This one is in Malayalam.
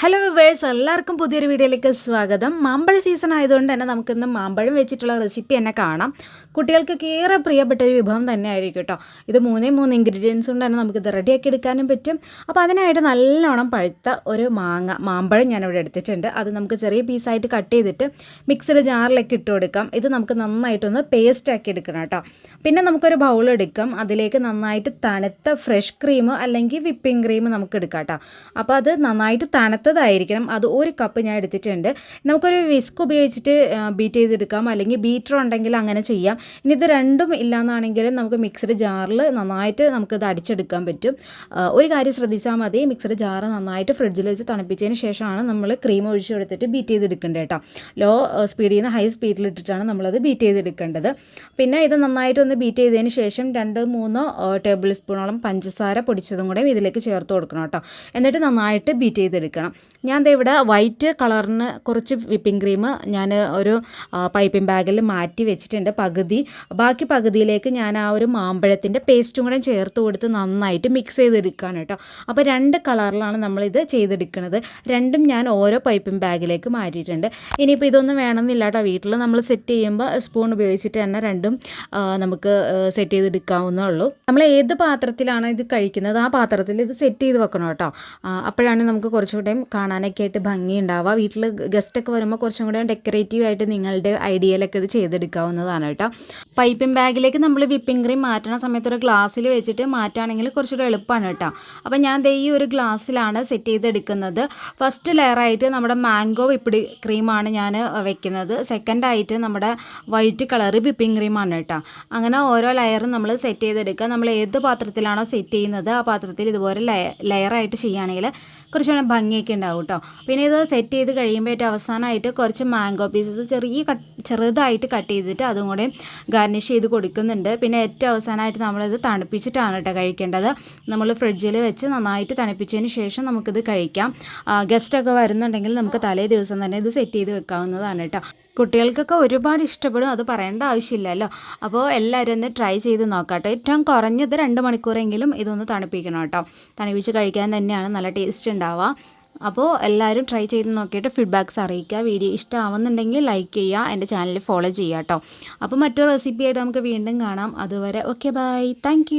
ഹലോ വിവേഴ്സ്, എല്ലാവർക്കും പുതിയൊരു വീഡിയോയിലേക്ക് സ്വാഗതം. മാമ്പഴ സീസൺ ആയതുകൊണ്ട് തന്നെ നമുക്കിന്ന് മാമ്പഴം വെച്ചിട്ടുള്ള റെസിപ്പി തന്നെ കാണാം. കുട്ടികൾക്കൊക്കെ ഏറെ പ്രിയപ്പെട്ട ഒരു വിഭവം തന്നെ ആയിരിക്കും കേട്ടോ. ഇത് മൂന്നേ ഇൻഗ്രീഡിയൻസ് കൊണ്ട് തന്നെ നമുക്കിത് റെഡിയാക്കി എടുക്കാനും പറ്റും. അപ്പോൾ അതിനായിട്ട് നല്ലോണം പഴുത്ത ഒരു മാമ്പഴം ഞാനിവിടെ എടുത്തിട്ടുണ്ട്. അത് നമുക്ക് ചെറിയ പീസായിട്ട് കട്ട് ചെയ്തിട്ട് മിക്സഡ് ജാറിലേക്ക് ഇട്ട് കൊടുക്കാം. ഇത് നമുക്ക് നന്നായിട്ടൊന്ന് പേസ്റ്റ് ആക്കി എടുക്കണം കേട്ടോ. പിന്നെ നമുക്കൊരു ബൗൾ എടുക്കാം. അതിലേക്ക് നന്നായിട്ട് തണുത്ത ഫ്രഷ് ക്രീം അല്ലെങ്കിൽ വിപ്പിംഗ് ക്രീം നമുക്ക് എടുക്കാം കേട്ടോ. അപ്പോൾ അത് നന്നായിട്ട് തണുത്തതായിരിക്കണം. അത് 1 കപ്പ് ഞാൻ എടുത്തിട്ടുണ്ട്. നമുക്കൊരു വിസ്ക് ഉപയോഗിച്ചിട്ട് ബീറ്റ് ചെയ്തെടുക്കാം, അല്ലെങ്കിൽ ബീറ്റർ ഉണ്ടെങ്കിൽ അങ്ങനെ ചെയ്യാം. ഇനി ഇത് രണ്ടും ഇല്ലയെന്നാണെങ്കിൽ നമുക്ക് മിക്സഡ് ജാറിൽ നന്നായിട്ട് നമുക്കിത് അടിച്ചെടുക്കാൻ പറ്റും. ഒരു കാര്യം ശ്രദ്ധിച്ചാൽ മതി, മിക്സഡ് ജാറ് നന്നായിട്ട് ഫ്രിഡ്ജിൽ വെച്ച് തണുപ്പിച്ചതിന് ശേഷമാണ് നമ്മൾ ക്രീം ഒഴിച്ച് കൊടുത്തിട്ട് ബീറ്റ് ചെയ്തെടുക്കേണ്ടത് കേട്ടോ. ലോ സ്പീഡിൽ നിന്ന് ഹൈ സ്പീഡിലിട്ടിട്ടാണ് നമ്മളത് ബീറ്റ് ചെയ്തെടുക്കേണ്ടത്. പിന്നെ ഇത് നന്നായിട്ടൊന്ന് ബീറ്റ് ചെയ്തതിന് ശേഷം 2-3 ടേബിൾ സ്പൂണോളം പഞ്ചസാര പൊടിച്ചതും കൂടെ ഇതിലേക്ക് ചേർത്ത് കൊടുക്കണം കേട്ടോ. എന്നിട്ട് നന്നായിട്ട് ബീറ്റ് ചെയ്തെടുക്കണം. ഞാൻ ഇവിടെ വൈറ്റ് കളറിന് കുറച്ച് വിപ്പിംഗ് ക്രീം ഞാൻ ഒരു പൈപ്പിംഗ് ബാഗിൽ മാറ്റി വെച്ചിട്ടുണ്ട് ബാക്കി പകുതിയിലേക്ക് ഞാൻ ആ ഒരു മാമ്പഴത്തിൻ്റെ പേസ്റ്റും കൂടെ ചേർത്ത് കൊടുത്ത് നന്നായിട്ട് മിക്സ് ചെയ്തെടുക്കുകയാണ് കേട്ടോ. അപ്പോൾ 2 കളറിലാണ് നമ്മളിത് ചെയ്തെടുക്കുന്നത്. രണ്ടും ഞാൻ ഓരോ പൈപ്പിംഗ് ബാഗിലേക്ക് മാറ്റിയിട്ടുണ്ട്. ഇനിയിപ്പോൾ ഇതൊന്നും വേണമെന്നില്ല കേട്ടോ. വീട്ടിൽ നമ്മൾ സെറ്റ് ചെയ്യുമ്പോൾ സ്പൂൺ ഉപയോഗിച്ചിട്ട് തന്നെ രണ്ടും നമുക്ക് സെറ്റ് ചെയ്തെടുക്കാവുന്നേ ഉള്ളൂ. നമ്മൾ ഏത് പാത്രത്തിലാണ് ഇത് കഴിക്കുന്നത് ആ പാത്രത്തിൽ ഇത് സെറ്റ് ചെയ്ത് വെക്കണം കേട്ടോ. അപ്പോഴാണ് നമുക്ക് കുറച്ചുകൂടെ കാണാനൊക്കെ ആയിട്ട് ഭംഗി ഉണ്ടാവുക. വീട്ടിൽ ഗസ്റ്റൊക്കെ വരുമ്പോൾ കുറച്ചും കൂടെ ഡെക്കറേറ്റീവ് ആയിട്ട് നിങ്ങളുടെ ഐഡിയയിലൊക്കെ ഇത് ചെയ്തെടുക്കാവുന്നതാണ് കേട്ടോ. പൈപ്പിംഗ് ബാഗിലേക്ക് നമ്മൾ വിപ്പിംഗ് ക്രീം മാറ്റണ സമയത്ത് ഒരു ഗ്ലാസ്സിൽ വെച്ചിട്ട് മാറ്റുകയാണെങ്കിൽ കുറച്ചുകൂടെ എളുപ്പമാണ് കേട്ടോ. അപ്പോൾ ഞാൻ ഈ ഒരു ഗ്ലാസ്സിലാണ് സെറ്റ് ചെയ്തെടുക്കുന്നത്. ഫസ്റ്റ് ലെയറായിട്ട് നമ്മുടെ മാംഗോ വിപ്പിഡ് ക്രീമാണ് ഞാൻ വെക്കുന്നത്. സെക്കൻഡായിട്ട് നമ്മുടെ വൈറ്റ് കളർ വിപ്പിംഗ് ക്രീമാണ് കേട്ടോ. അങ്ങനെ ഓരോ ലെയറും നമ്മൾ സെറ്റ് ചെയ്തെടുക്കുക. നമ്മൾ ഏത് പാത്രത്തിലാണോ സെറ്റ് ചെയ്യുന്നത് ആ പാത്രത്തിൽ ഇതുപോലെ ലെയറായിട്ട് ചെയ്യുകയാണെങ്കിൽ കുറച്ചുകൂടെ ഭംഗിയൊക്കെ ഉണ്ടാവും കേട്ടോ. പിന്നെ ഇത് സെറ്റ് ചെയ്ത് കഴിയുമ്പോൾ ഏറ്റവും അവസാനമായിട്ട് കുറച്ച് മാംഗോ പീസസ് ചെറുതായിട്ട് കട്ട് ചെയ്തിട്ട് അതും കൂടെ ഗാർണിഷ് ചെയ്ത് കൊടുക്കുന്നുണ്ട്. പിന്നെ ഏറ്റവും അവസാനമായിട്ട് നമ്മളിത് തണുപ്പിച്ചിട്ടാണ് കേട്ടോ കഴിക്കേണ്ടത്. നമ്മൾ ഫ്രിഡ്ജിൽ വെച്ച് നന്നായിട്ട് തണുപ്പിച്ചതിന് ശേഷം നമുക്കിത് കഴിക്കാം. ഗസ്റ്റൊക്കെ വരുന്നുണ്ടെങ്കിൽ നമുക്ക് തലേ ദിവസം തന്നെ ഇത് സെറ്റ് ചെയ്ത് വെക്കാവുന്നതാണ് കേട്ടോ. കുട്ടികൾക്കൊക്കെ ഒരുപാട് ഇഷ്ടപ്പെടും, അത് പറയേണ്ട ആവശ്യമില്ലല്ലോ. അപ്പോൾ എല്ലാവരും ഒന്ന് ട്രൈ ചെയ്ത് നോക്കാം കേട്ടോ. ഏറ്റവും കുറഞ്ഞത് 2 മണിക്കൂറെങ്കിലും ഇതൊന്ന് തണുപ്പിക്കണം കേട്ടോ. തണുപ്പിച്ച് കഴിക്കാൻ തന്നെയാണ് നല്ല ടേസ്റ്റ് ഉണ്ടാവുക. അപ്പോൾ എല്ലാവരും ട്രൈ ചെയ്ത് നോക്കിയിട്ട് ഫീഡ്ബാക്ക്സ് അറിയിക്കുക. വീഡിയോ ഇഷ്ടമാവുന്നുണ്ടെങ്കിൽ ലൈക്ക് ചെയ്യുക, എൻ്റെ ചാനൽ ഫോളോ ചെയ്യുക കേട്ടോ. അപ്പോൾ മറ്റൊരു റെസിപ്പിയായിട്ട് നമുക്ക് വീണ്ടും കാണാം. അതുവരെ ഓക്കെ, ബൈ, താങ്ക്